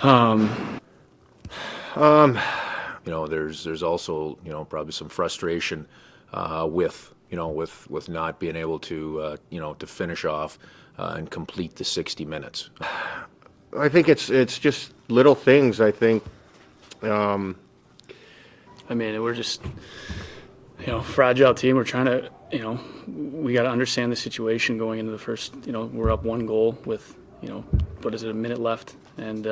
Um, There's also, probably some frustration with not being able to, to finish off and complete the 60 minutes. I think it's just little things. I think I mean, we're just, fragile team. We're trying to, we got to understand the situation going into the first, we're up 1 goal with, what is it, a minute left. And,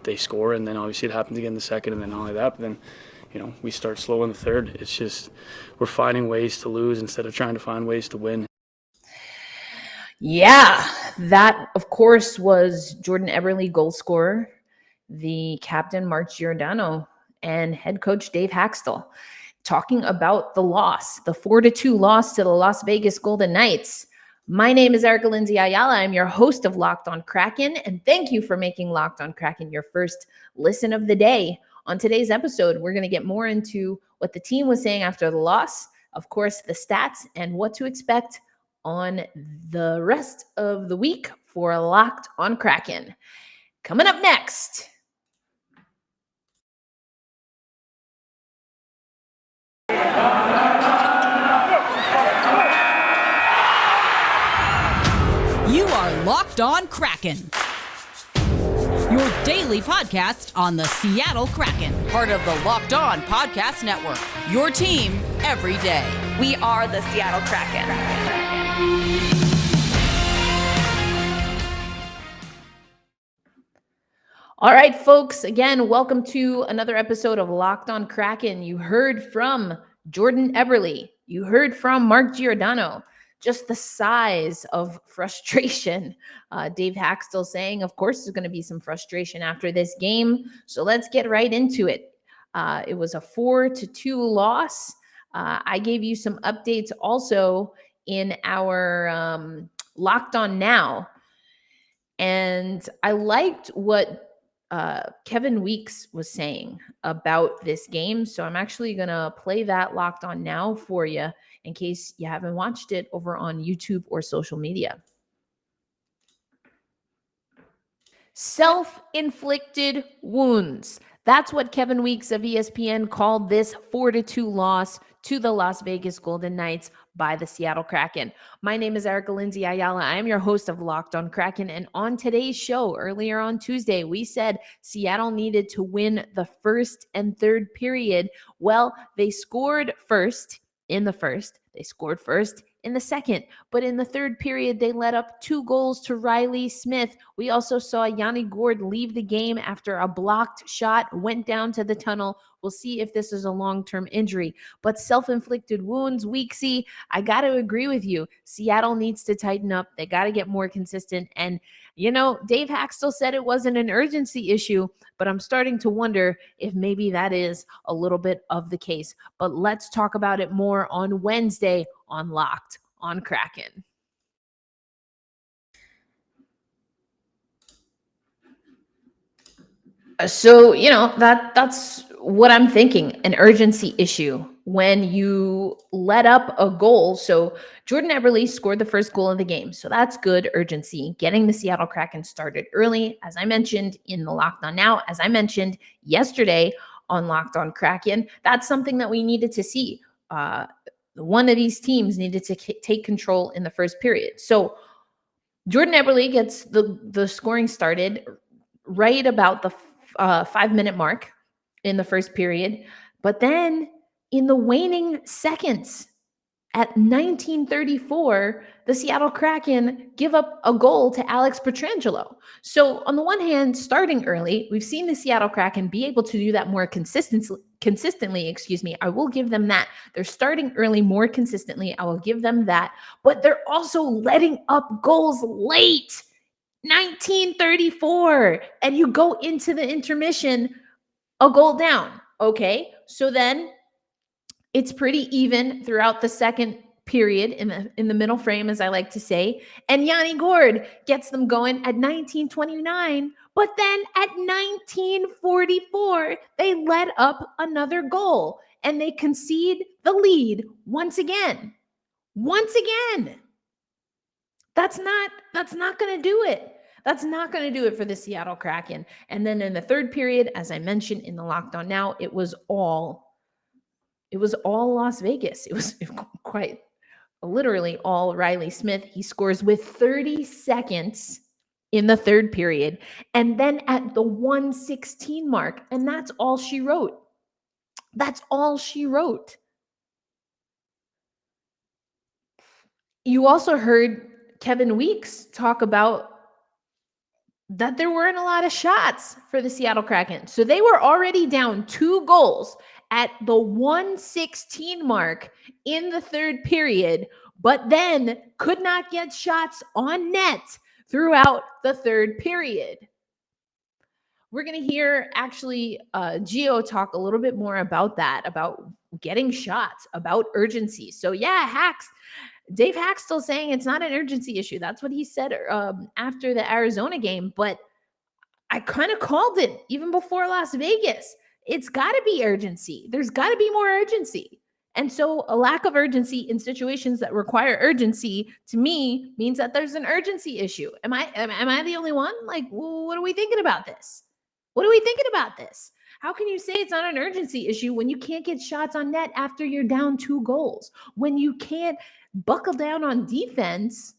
they score, and then obviously it happens again in the second, and then not only that, but then, we start slow in the third. It's just, we're finding ways to lose instead of trying to find ways to win. Yeah, that, of course, was Jordan Eberle, goal scorer, the captain, Mark Giordano, and head coach Dave Hakstol, talking about the loss, the 4-2 loss to the Las Vegas Golden Knights. My name is Erica Lindsay Ayala. I'm your host of Locked On Kraken, and thank you for making Locked On Kraken your first listen of the day. On today's episode, we're going to get more into what the team was saying after the loss, of course, the stats, and what to expect on the rest of the week for Locked On Kraken. Coming up next. You are Locked On Kraken, your daily podcast on the Seattle Kraken, part of the Locked On Podcast Network, your team every day. We are the Seattle Kraken. All right, folks, again, welcome to another episode of Locked On Kraken. You heard from Jordan Eberle. You heard from Mark Giordano. Just the size of frustration. Dave Hakstol saying, of course, there's going to be some frustration after this game. So let's get right into it. It was a 4-2 loss. I gave you some updates also in our Locked On Now. And I liked what Kevin Weeks was saying about this game. So I'm actually going to play that Locked On Now for you in case you haven't watched it over on YouTube or social media. Self-inflicted wounds. That's what Kevin Weeks of ESPN called this 4-2 loss to the Las Vegas Golden Knights by the Seattle Kraken. My name is Erica Lindsay Ayala. I am your host of Locked On Kraken. And on today's show, earlier on Tuesday, we said Seattle needed to win the first and third period. Well, they scored first in the first. They scored first in the second. But in the third period, they let up 2 goals to Riley Smith. We also saw Yanni Gourde leave the game after a blocked shot, went down to the tunnel. We'll see if this is a long-term injury. But self-inflicted wounds, Weeksy, I got to agree with you. Seattle needs to tighten up. They got to get more consistent. And, Dave Hakstol said it wasn't an urgency issue, but I'm starting to wonder if maybe that is a little bit of the case. But let's talk about it more on Wednesday on Locked On Kraken. So, that's what I'm thinking, an urgency issue when you let up a goal. So Jordan Eberle scored the first goal of the game. So that's good urgency, getting the Seattle Kraken started early, as I mentioned in the Locked On Now, as I mentioned yesterday on Locked On Kraken. That's something that we needed to see. One of these teams needed to take control in the first period. So Jordan Eberle gets the scoring started right about the 5-minute mark in the first period. But then in the waning seconds at 1934, the Seattle Kraken give up a goal to Alex Pietrangelo. So on the one hand, starting early, we've seen the Seattle Kraken be able to do that more consistently. I will give them that. They're starting early more consistently. I will give them that. But they're also letting up goals late. 1934. And you go into the intermission a goal down. Okay. So then it's pretty even throughout the second period in the middle frame, as I like to say. And Yanni Gourde gets them going at 1929. But then at 1944, they let up another goal and they concede the lead once again. Once again. That's not going to do it. That's not going to do it for the Seattle Kraken. And then in the third period, as I mentioned in the Locked On Now, it was all Las Vegas. It was quite literally all Riley Smith. He scores with 30 seconds in the third period, and then at the 1:16 mark, and that's all she wrote. That's all she wrote. You also heard Kevin Weeks talk about that there weren't a lot of shots for the Seattle Kraken. So they were already down 2 goals at the 1:16 mark in the third period, but then could not get shots on net throughout the third period. We're going to hear actually Gio talk a little bit more about that, about getting shots, about urgency. So yeah, Dave Hakstol saying it's not an urgency issue. That's what he said after the Arizona game, but I kind of called it even before Las Vegas. It's got to be urgency. There's got to be more urgency. And so a lack of urgency in situations that require urgency to me means that there's an urgency issue. Am I the only one? Like, what are we thinking about this? What are we thinking about this? How can you say it's not an urgency issue when you can't get shots on net after you're down 2 goals? When you can't buckle down on defense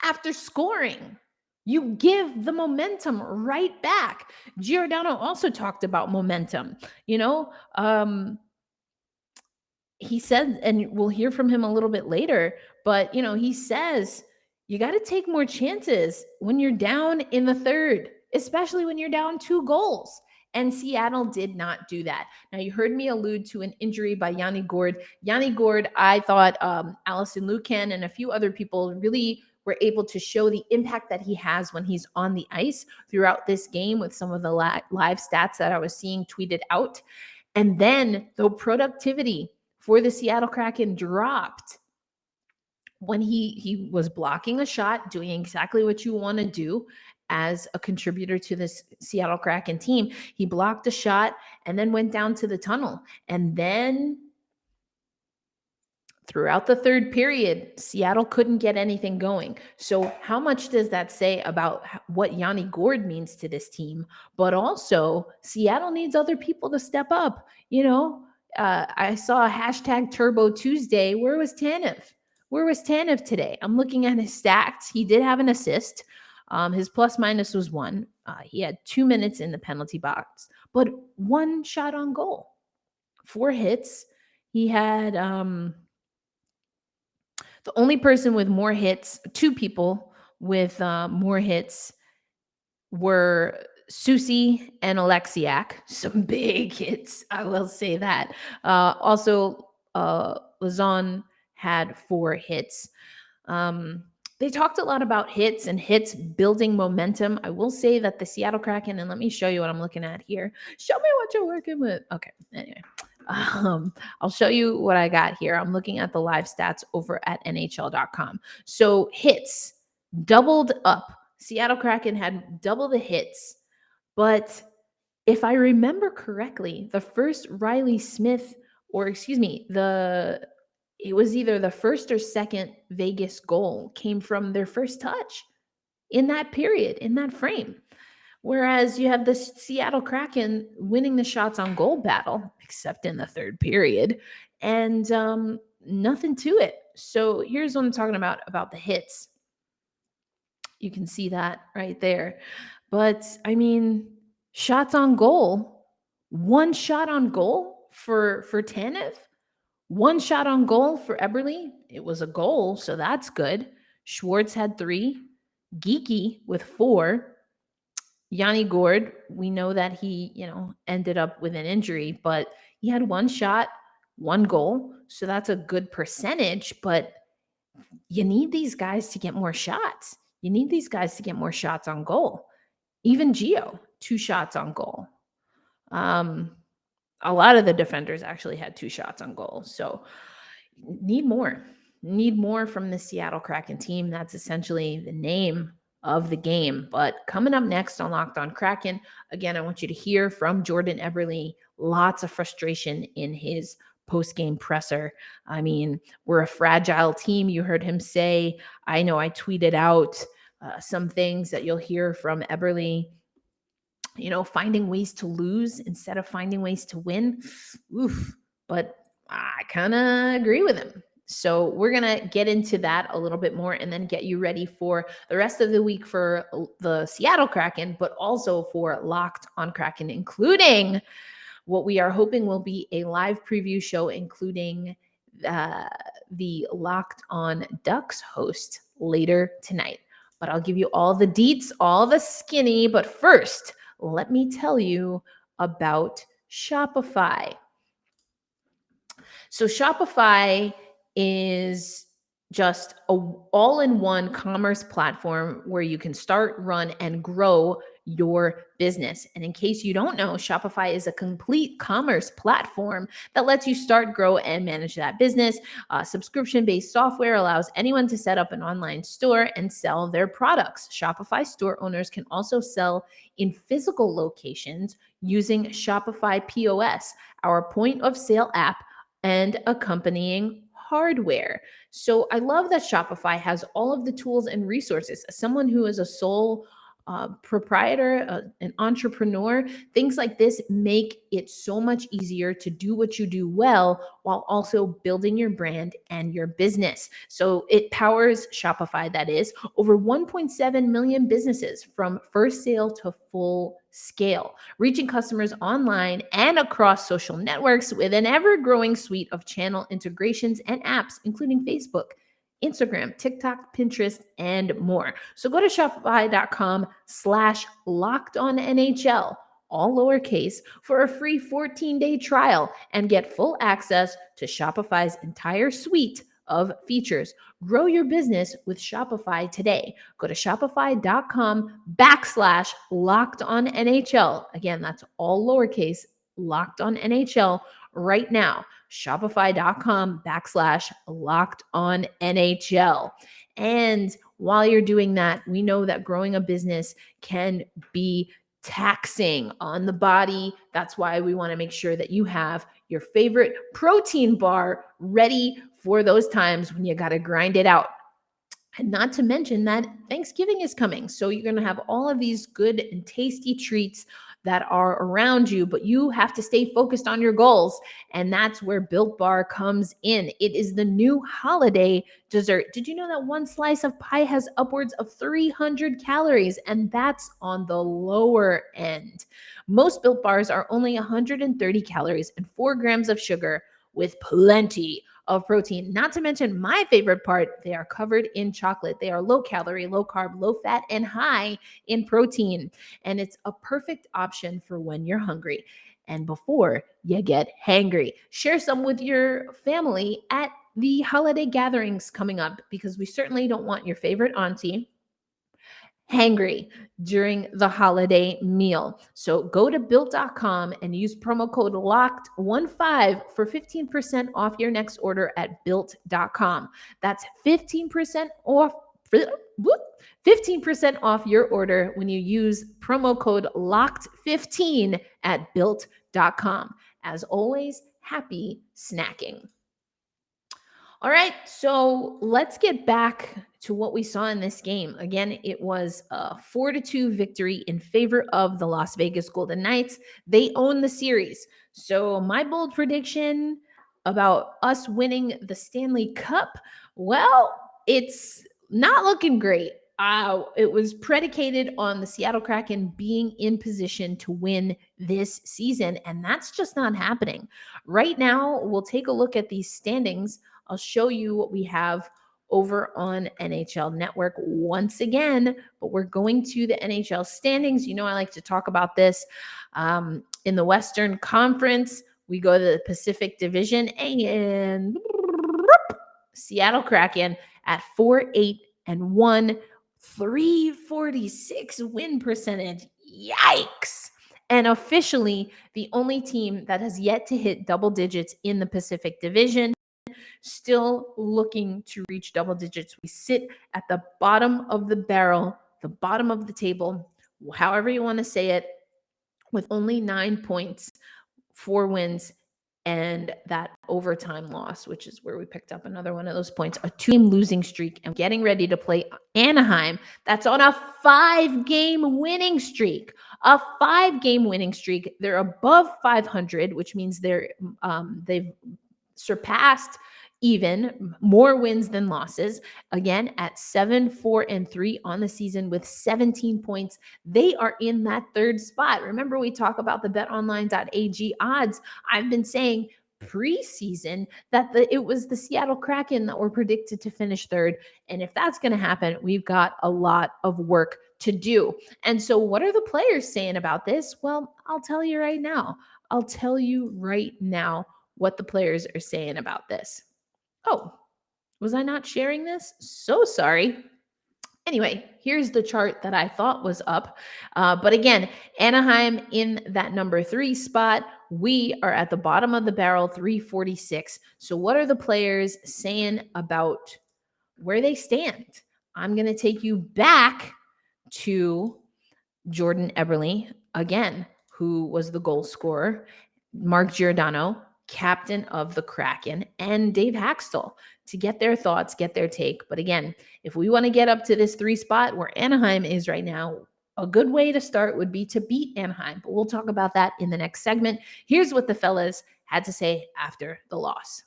after scoring? You give the momentum right back. Giordano also talked about momentum. He said, and we'll hear from him a little bit later, but he says you got to take more chances when you're down in the third, especially when you're down 2 goals. And Seattle did not do that. Now, you heard me allude to an injury by Yanni Gourde. Yanni Gourde, I thought Allison Lucan and a few other people really were able to show the impact that he has when he's on the ice throughout this game with some of the live stats that I was seeing tweeted out. And then the productivity for the Seattle Kraken dropped when he was blocking a shot, doing exactly what you want to do as a contributor to this Seattle Kraken team. He blocked a shot and then went down to the tunnel. And then throughout the third period, Seattle couldn't get anything going. So how much does that say about what Yanni Gourde means to this team? But also, Seattle needs other people to step up. I saw a hashtag Turbo Tuesday. Where was Tanev? Where was Tanev today? I'm looking at his stats. He did have an assist. His plus minus was 1. He had 2 minutes in the penalty box, but 1 shot on goal, 4 hits. He had the only person with more hits, 2 people with more hits were Susie and Alexiak. Some big hits, I will say that. Also, Lazon had 4 hits. They talked a lot about hits and hits building momentum. I will say that the Seattle Kraken, and let me show you what I'm looking at here. Show me what you're working with. Okay, anyway. I'll show you what I got here. I'm looking at the live stats over at NHL.com. So hits doubled up. Seattle Kraken had double the hits. But if I remember correctly, the first Riley Smith, it was either the first or second Vegas goal came from their first touch in that period, in that frame. Whereas you have the Seattle Kraken winning the shots on goal battle, except in the third period, and nothing to it. So here's what I'm talking about the hits. You can see that right there. But, shots on goal, 1 shot on goal for Tanev, 1 shot on goal for Eberle. It was a goal, so that's good. Schwartz had 3. Geeky with 4. Yanni Gourde, we know that he, ended up with an injury, but he had 1 shot, 1 goal. So that's a good percentage, but you need these guys to get more shots. You need these guys to get more shots on goal. Even Gio, 2 shots on goal. A lot of the defenders actually had 2 shots on goal. So need more from the Seattle Kraken team. That's essentially the name of the game. But coming up next on Locked On Kraken, again, I want you to hear from Jordan Eberle. Lots of frustration in his post-game presser. We're a fragile team. You heard him say, I know I tweeted out some things that you'll hear from Eberle, finding ways to lose instead of finding ways to win. Oof. But I kind of agree with him. So we're going to get into that a little bit more and then get you ready for the rest of the week for the Seattle Kraken, but also for Locked on Kraken, including what we are hoping will be a live preview show, including the Locked on Ducks host later tonight. But I'll give you all the deets, all the skinny. But first, let me tell you about Shopify. So Shopify is just a all-in-one commerce platform where you can start, run, and grow your business. And in case you don't know, Shopify is a complete commerce platform that lets you start, grow, and manage that business. Subscription-based software allows anyone to set up an online store and sell their products. Shopify store owners can also sell in physical locations using Shopify POS, our point of sale app, and accompanying hardware. So I love that Shopify has all of the tools and resources. As someone who is a sole proprietor, an entrepreneur, things like this make it so much easier to do what you do well while also building your brand and your business. So it powers Shopify, that is, over 1.7 million businesses from first sale to full scale, reaching customers online and across social networks with an ever-growing suite of channel integrations and apps, including Facebook, Instagram, TikTok, Pinterest, and more. So go to shopify.com/lockedonnhl, all lowercase, for a free 14-day trial and get full access to Shopify's entire suite of features. Grow your business with Shopify today. Go to shopify.com/lockedonnhl. Again, that's all lowercase, lockedonnhl right now. Shopify.com/lockedonnhl. And while you're doing that, we know that growing a business can be taxing on the body. That's why we want to make sure that you have your favorite protein bar ready for those times when you got to grind it out. And not to mention that Thanksgiving is coming. So you're going to have all of these good and tasty treats that are around you, but you have to stay focused on your goals. And that's where Built Bar comes in. It is the new holiday dessert. Did you know that one slice of pie has upwards of 300 calories? And that's on the lower end. Most Built Bars are only 130 calories and 4 grams of sugar with plenty of protein. Not to mention my favorite part, they are covered in chocolate. They are low calorie, low carb, low fat, and high in protein. And it's a perfect option for when you're hungry and before you get hangry. Share some with your family at the holiday gatherings coming up, because we certainly don't want your favorite auntie hangry during the holiday meal. So go to built.com and use promo code LOCKED15 for 15% off your next order at built.com. That's 15% off. 15% off your order when you use promo code LOCKED15 at built.com. As always, happy snacking. All right, so let's get back to what we saw in this game. Again, it was a 4-2 victory in favor of the Las Vegas Golden Knights. They own the series. So my bold prediction about us winning the Stanley Cup, well, it's not looking great. It was predicated on the Seattle Kraken being in position to win this season, and that's just not happening. Right now, we'll take a look at these standings. I'll show you what we have over on NHL Network once again, but we're going to the NHL standings. You know, I like to talk about this. In the Western Conference, we go to the Pacific Division, and Seattle Kraken at 4-8-1, 346 win percentage. Yikes. And officially the only team that has yet to hit double digits in the Pacific Division. Still looking to reach double digits. We sit at the bottom of the barrel, the bottom of the table, however you want to say it, with only 9 points, 4 wins, and that overtime loss, which is where we picked up another one of those points, a 2-game losing streak, and getting ready to play Anaheim. That's on a 5-game winning streak. A 5-game winning streak. They're above 500, which means they've surpassed even more wins than losses. Again, at 7-4-3 on the season with 17 points. They are in that third spot. Remember, we talk about the betonline.ag odds. I've been saying preseason that it was the Seattle Kraken that were predicted to finish third. And if that's going to happen, we've got a lot of work to do. And so what are the players saying about this? Well, I'll tell you right now. What the players are saying about this. Oh, was I not sharing this? So sorry. Anyway, here's the chart that I thought was up. But again, Anaheim in that number 3 spot. We are at the bottom of the barrel, 346. So what are the players saying about where they stand? I'm going to take you back to Jordan Eberle, again, who was the goal scorer, Mark Giordano, captain of the Kraken, and Dave Hakstol to get their thoughts, get their take. But again, if we want to get up to this 3 spot where Anaheim is right now, a good way to start would be to beat Anaheim. But we'll talk about that in the next segment. Here's what the fellas had to say after the loss.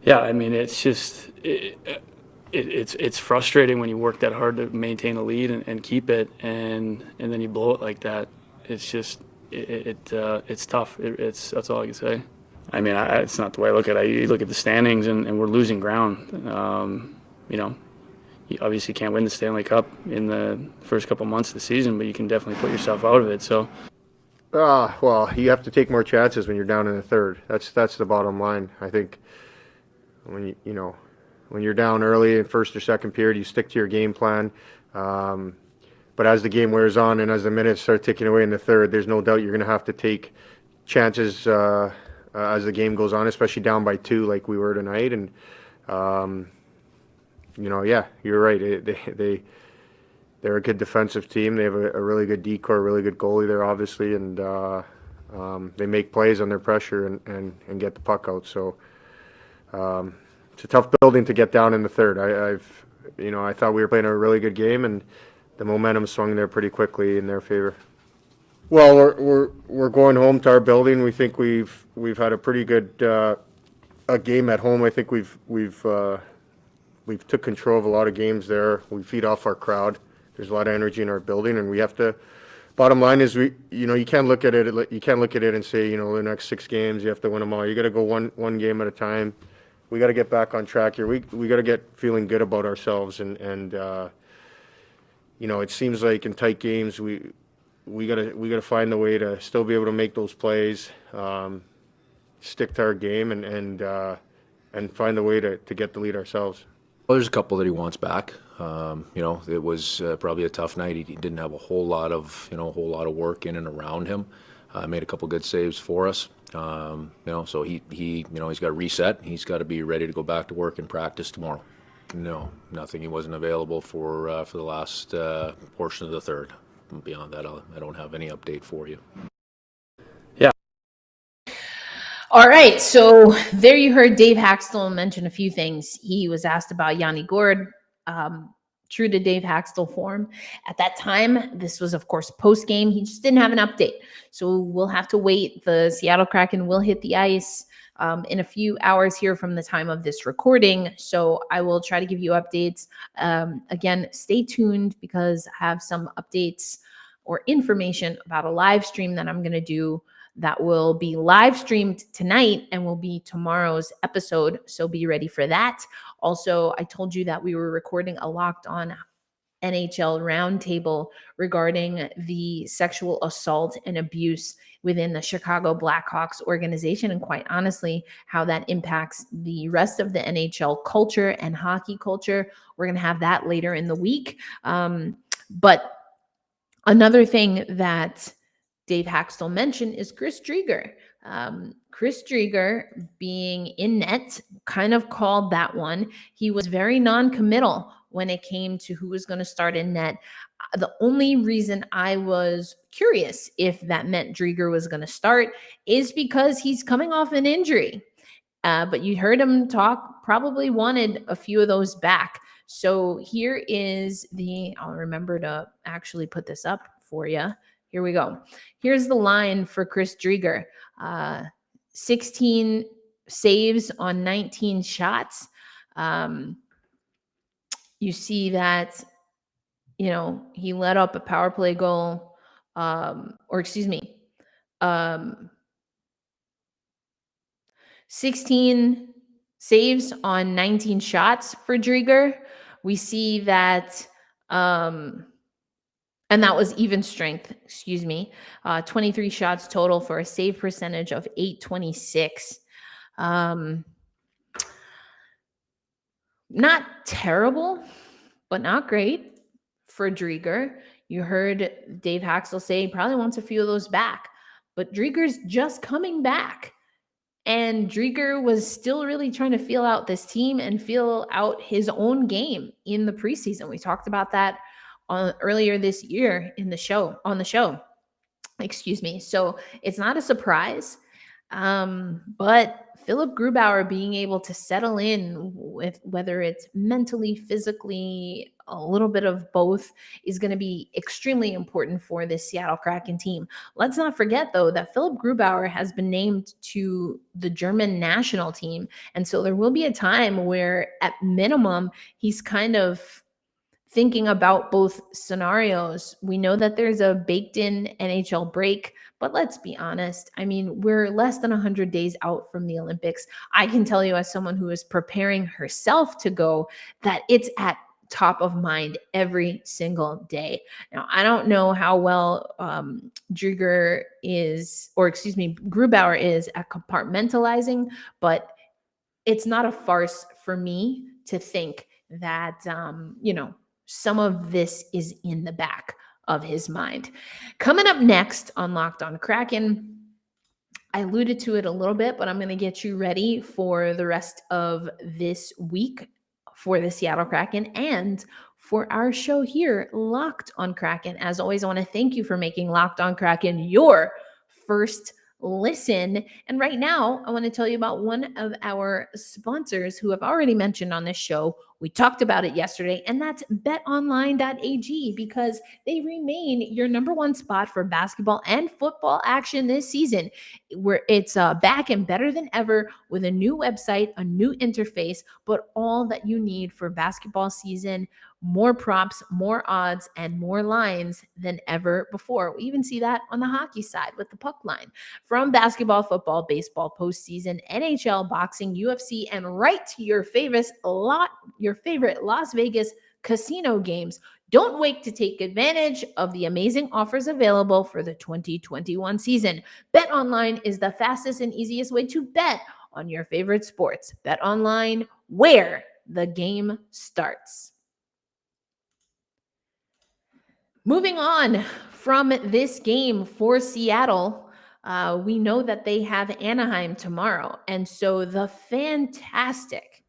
Yeah, I mean, it's just it's frustrating when you work that hard to maintain a lead and keep it, and then you blow it like that. It's just it's tough. That's all I can say. I mean, it's not the way I look at it. You look at the standings, and we're losing ground. You obviously can't win the Stanley Cup in the first couple months of the season, but you can definitely put yourself out of it. So, well, you have to take more chances when you're down in the third. That's the bottom line. I think when when you're down early in first or second period, you stick to your game plan. But as the game wears on and as the minutes start ticking away in the third, there's no doubt you're going to have to take chances as the game goes on, especially down by 2 like we were tonight. And, yeah, you're right. They're a good defensive team. They have a really good decor, a really good goalie there, obviously, and they make plays under pressure and get the puck out. So it's a tough building to get down in the third. I thought we were playing a really good game, and the momentum swung there pretty quickly in their favor. Well, we're going home to our building. We think we've had a pretty good a game at home. I think we've took control of a lot of games there. We feed off our crowd. There's a lot of energy in our building, and we have to. Bottom line is you can't look at it. You can't look at it and say the next 6 games you have to win them all. You got to go one game at a time. We got to get back on track here. We got to get feeling good about ourselves, and it seems like in tight games we gotta find a way to still be able to make those plays, stick to our game, and find a way to get the lead ourselves. Well, there's a couple that he wants back. It was probably a tough night. He didn't have a whole lot of work in and around him. Made a couple good saves for us. So he's got to reset. He's got to be ready to go back to work and practice tomorrow. No, nothing. He wasn't available for the last portion of the third. Beyond that, I don't have any update for you. Yeah. All right. So there you heard Dave Hakstol mention a few things. He was asked about Yanni Gourde, true to Dave Hakstol form. At that time, this was, of course, post-game. He just didn't have an update. So we'll have to wait. The Seattle Kraken will hit the ice in a few hours here from the time of this recording. So I will try to give you updates. Again, stay tuned because I have some updates or information about a live stream that I'm going to do that will be live streamed tonight and will be tomorrow's episode. So be ready for that. Also, I told you that we were recording a Locked On NHL roundtable regarding the sexual assault and abuse within the Chicago Blackhawks organization, and quite honestly, how that impacts the rest of the NHL culture and hockey culture. We're going to have that later in the week. But another thing that Dave Hakstol mentioned is Chris Driedger. Chris Driedger being in net kind of called that one. He was very non-committal when it came to who was going to start in net. The only reason I was curious if that meant Driedger was going to start is because he's coming off an injury. But you heard him talk, probably wanted a few of those back. So here is I'll remember to actually put this up for you. Here we go. Here's the line for Chris Driedger. 16 saves on 19 shots. You see that, he let up a power play goal, 16 saves on 19 shots for Driedger. We see that, and that was even strength, 23 shots total for a save percentage of .826. Not terrible, but not great for Driedger. You heard Dave Hakstol say he probably wants a few of those back, but Driedger's just coming back. And Driedger was still really trying to feel out this team and feel out his own game in the preseason. We talked about that earlier this year on the show. So it's not a surprise. But Philipp Grubauer being able to settle in with whether it's mentally, physically, a little bit of both is going to be extremely important for this Seattle Kraken team. Let's not forget, though, that Philipp Grubauer has been named to the German national team. And so there will be a time where, at minimum, he's kind of thinking about both scenarios. We know that there's a baked-in NHL break, but let's be honest. I mean, we're less than 100 days out from the Olympics. I can tell you, as someone who is preparing herself to go, that it's at top of mind every single day. Now, I don't know how well Grubauer is at compartmentalizing, but it's not a farce for me to think that, some of this is in the back of his mind. Coming up next on Locked On Kraken, I alluded to it a little bit, but I'm going to get you ready for the rest of this week for the Seattle Kraken and for our show here, Locked On Kraken. As always, I want to thank you for making Locked On Kraken your first listen. And right now, I want to tell you about one of our sponsors who I've already mentioned on this show. We talked about it yesterday, and that's betonline.ag, because they remain your number one spot for basketball and football action this season, where it's back and better than ever with a new website, a new interface, but all that you need for basketball season. More props, more odds, and more lines than ever before. We even see that on the hockey side with the puck line. From basketball, football, baseball, postseason, NHL, boxing, UFC, and right to your favorite Las Vegas casino games. Don't wait to take advantage of the amazing offers available for the 2021 season. BetOnline is the fastest and easiest way to bet on your favorite sports. BetOnline, where the game starts. Moving on from this game for Seattle, we know that they have Anaheim tomorrow. And so the fantastic,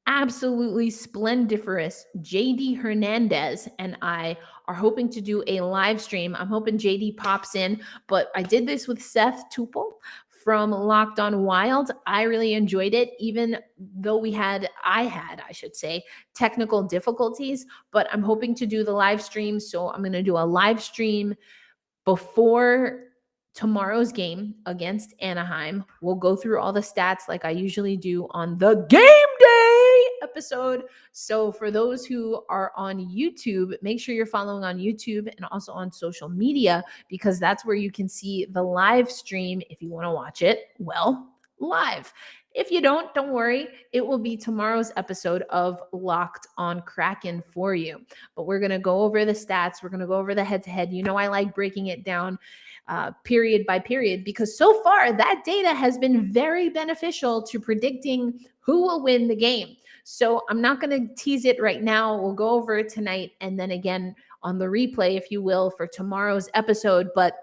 absolutely splendiferous JD Hernandez and I are hoping to do a live stream. I'm hoping JD pops in, but I did this with Seth Tupel from Locked On Wild. I really enjoyed it, even though I had technical difficulties, but I'm hoping to do the live stream. So I'm going to do a live stream before tomorrow's game against Anaheim. We'll go through all the stats like I usually do on the Game Day episode. So for those who are on YouTube, make sure you're following on YouTube and also on social media, because that's where you can see the live stream if you want to watch it, live. If you don't worry. It will be tomorrow's episode of Locked On Kraken for you. But we're going to go over the stats. We're going to go over the head-to-head. I like breaking it down period by period, because so far that data has been very beneficial to predicting who will win the game. So I'm not going to tease it right now. We'll go over it tonight and then again on the replay, if you will, for tomorrow's episode. But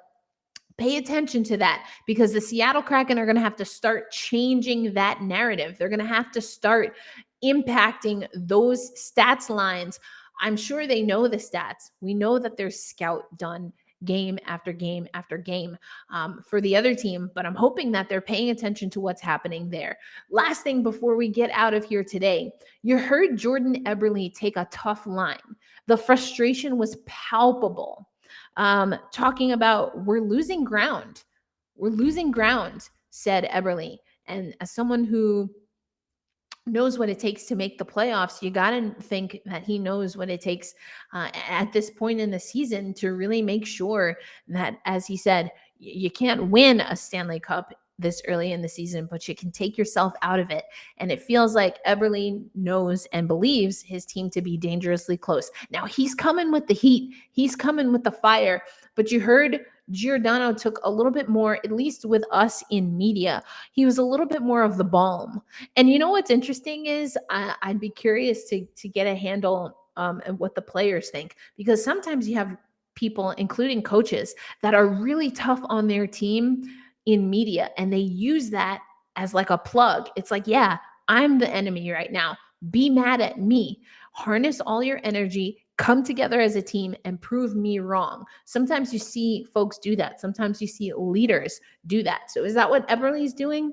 pay attention to that, because the Seattle Kraken are going to have to start changing that narrative. They're going to have to start impacting those stats lines. I'm sure they know the stats. We know that there's scout done game after game after game for the other team, but I'm hoping that they're paying attention to what's happening there. Last thing before we get out of here today, you heard Jordan Eberle take a tough line. The frustration was palpable. Talking about we're losing ground. We're losing ground, said Eberle. And as someone who knows what it takes to make the playoffs, you got to think that he knows what it takes at this point in the season to really make sure that, as he said, you can't win a Stanley Cup this early in the season, but you can take yourself out of it. And it feels like Eberle knows and believes his team to be dangerously close. Now he's coming with the heat. He's coming with the fire. But you heard Giordano took a little bit more, at least with us in media. He was a little bit more of the balm. And you know what's interesting is I'd be curious to get a handle on what the players think, because sometimes you have people, including coaches, that are really tough on their team in media, and they use that as like a plug. It's like, yeah, I'm the enemy right now. Be mad at me. Harness all your energy, come together as a team and prove me wrong. Sometimes you see folks do that. Sometimes you see leaders do that. So is that what Eberle is doing?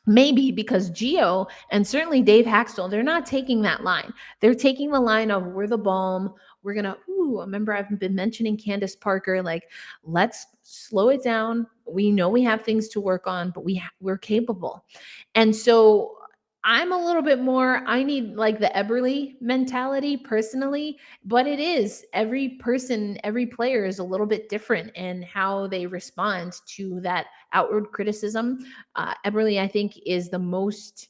Maybe, because Gio and certainly Dave Hakstol, they're not taking that line. They're taking the line of we're the balm. We're going to, remember I've been mentioning Candace Parker, like, let's slow it down. We know we have things to work on, but we're capable. And so I'm a little bit more, I need like the Eberle mentality personally, but it is every person, every player is a little bit different in how they respond to that outward criticism. Eberle, I think, is the most,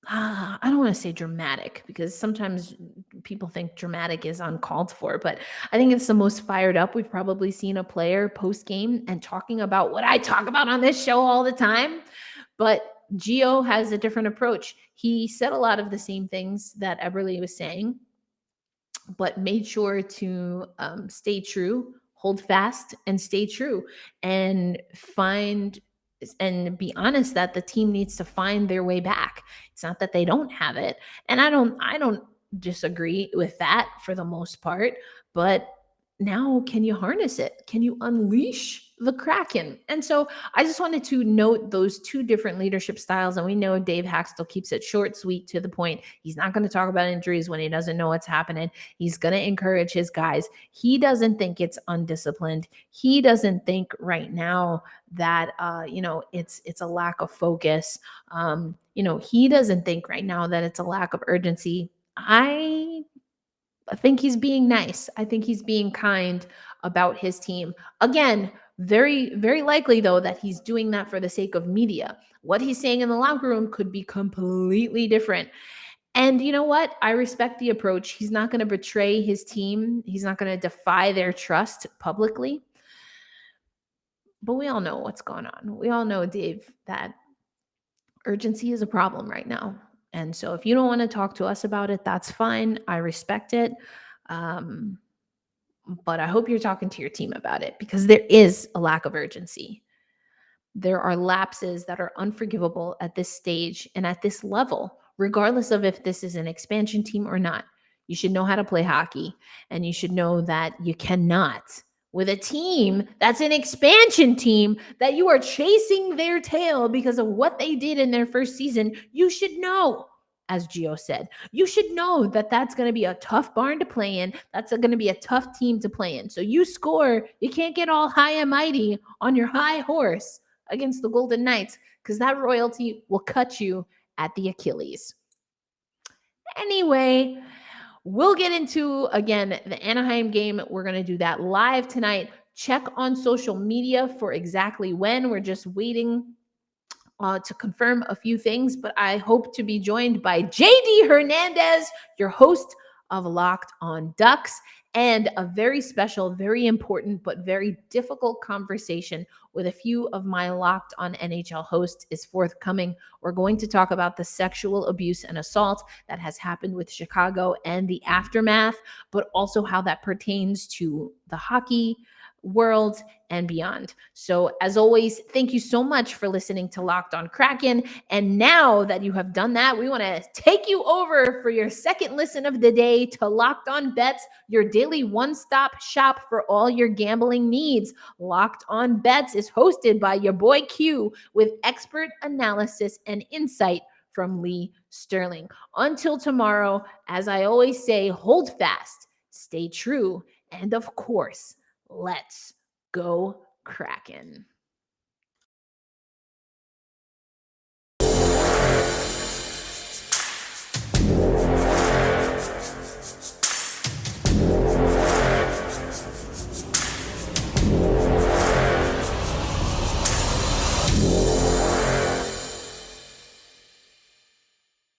I don't want to say dramatic, because sometimes people think dramatic is uncalled for, but I think it's the most fired up we've probably seen a player post game and talking about what I talk about on this show all the time. But Gio has a different approach. He said a lot of the same things that Eberle was saying, but made sure to stay true, hold fast, and stay true, and be honest that the team needs to find their way back. It's not that they don't have it, and I don't disagree with that for the most part, but now can you harness it? Can you unleash the Kraken? And so I just wanted to note those two different leadership styles. And we know Dave Hakstol keeps it short, sweet, to the point. He's not going to talk about injuries when he doesn't know what's happening. He's going to encourage his guys. He doesn't think it's undisciplined. He doesn't think right now that, it's a lack of focus. He doesn't think right now that it's a lack of urgency. I think he's being nice. I think he's being kind about his team. Again, very, very likely, though, that he's doing that for the sake of media. What he's saying in the locker room could be completely different. And you know what? I respect the approach. He's not going to betray his team. He's not going to defy their trust publicly. But we all know what's going on. We all know, Dave, that urgency is a problem right now. And so if you don't want to talk to us about it, that's fine. I respect it. But I hope you're talking to your team about it, because there is a lack of urgency. There are lapses that are unforgivable at this stage and at this level, regardless of if this is an expansion team or not. You should know how to play hockey, and you should know that you cannot, with a team that's an expansion team, that you are chasing their tail because of what they did in their first season. You should know, as Gio said, you should know that that's going to be a tough barn to play in. That's going to be a tough team to play in. So you score. You can't get all high and mighty on your high horse against the Golden Knights, because that royalty will cut you at the Achilles. Anyway, we'll get into, again, the Anaheim game. We're going to do that live tonight. Check on social media for exactly when. We're just waiting to confirm a few things, but I hope to be joined by JD Hernandez, your host of Locked On Ducks, and a very special, very important, but very difficult conversation with a few of my Locked On NHL hosts is forthcoming. We're going to talk about the sexual abuse and assault that has happened with Chicago and the aftermath, but also how that pertains to the hockey world, and beyond. So as always, thank you so much for listening to Locked On Kraken. And now that you have done that, we want to take you over for your second listen of the day to Locked On Bets, your daily one-stop shop for all your gambling needs. Locked On Bets is hosted by your boy Q with expert analysis and insight from Lee Sterling. Until tomorrow, as I always say, hold fast, stay true, and of course, let's go Kraken.